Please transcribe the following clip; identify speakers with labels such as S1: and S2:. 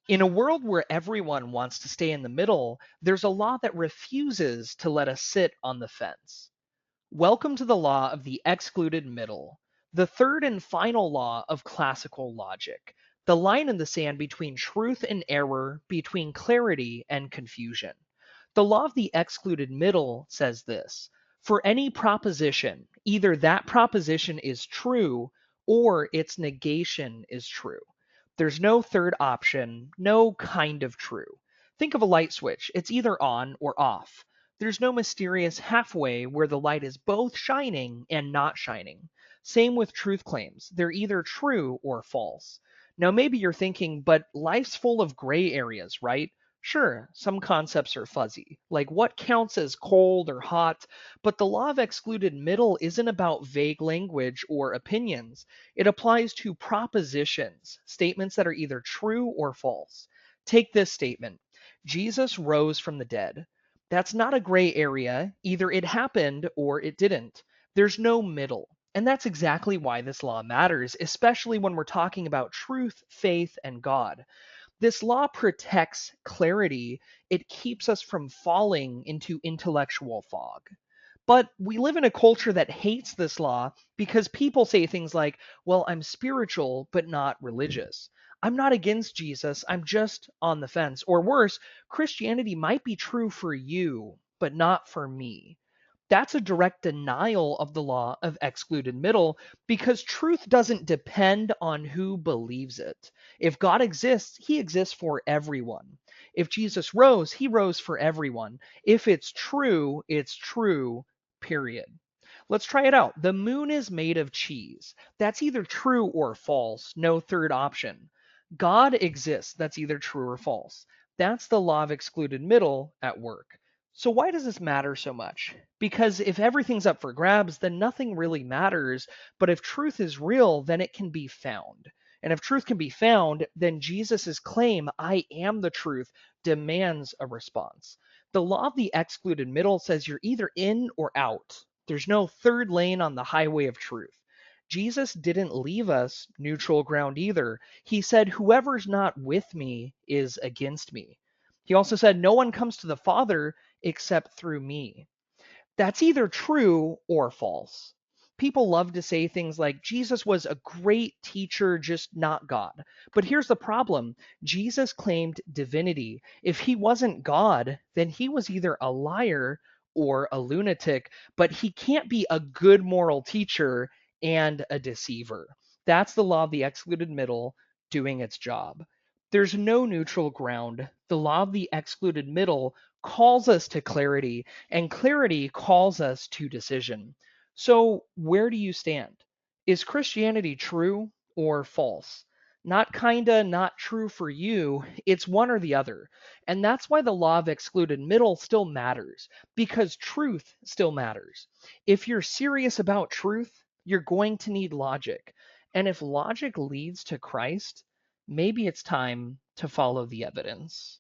S1: In a world where everyone wants to stay in the middle, there's a law that refuses to let us sit on the fence. Welcome to the law of the excluded middle, the third and final law of classical logic, the line in the sand between truth and error, between clarity and confusion. The law of the excluded middle says this: for any proposition, either that proposition is true or its negation is true. There's no third option, no kind of true. Think of a light switch. It's either on or off. There's no mysterious halfway where the light is both shining and not shining. Same with truth claims. They're either true or false. Now, maybe you're thinking, but life's full of gray areas, right? Sure, some concepts are fuzzy, like what counts as cold or hot, but the law of excluded middle isn't about vague language or opinions. It applies to propositions, statements that are either true or false. Take this statement: Jesus rose from the dead. That's not a gray area. Either it happened or it didn't. There's no middle. And that's exactly why this law matters, especially when we're talking about truth, faith, and God. This law protects clarity. It keeps us from falling into intellectual fog. But we live in a culture that hates this law because people say things like, well, I'm spiritual, but not religious. I'm not against Jesus, I'm just on the fence. Or worse, Christianity might be true for you, but not for me. That's a direct denial of the law of excluded middle because truth doesn't depend on who believes it. If God exists, he exists for everyone. If Jesus rose, he rose for everyone. If it's true, period. Let's try it out. The moon is made of cheese. That's either true or false, no third option. God exists. That's either true or false. That's the law of excluded middle at work. So, why does this matter so much? Because if everything's up for grabs, then nothing really matters. But if truth is real, then it can be found. And if truth can be found, then Jesus' claim, I am the truth, demands a response. The law of the excluded middle says you're either in or out. There's no third lane on the highway of truth. Jesus didn't leave us neutral ground either. He said, whoever's not with me is against me. He also said, no one comes to the Father except through me. That's either true or false. People love to say things like Jesus was a great teacher, just not God. But here's the problem: Jesus claimed divinity. If he wasn't God, then he was either a liar or a lunatic, but he can't be a good moral teacher and a deceiver. That's the law of the excluded middle doing its job. There's no neutral ground. The law of the excluded middle calls us to clarity, and clarity calls us to decision. So, where do you stand? Is Christianity true or false? Not kinda, not true for you. It's one or the other. And that's why the law of excluded middle still matters, because truth still matters. If you're serious about truth, you're going to need logic. And if logic leads to Christ, maybe it's time to follow the evidence.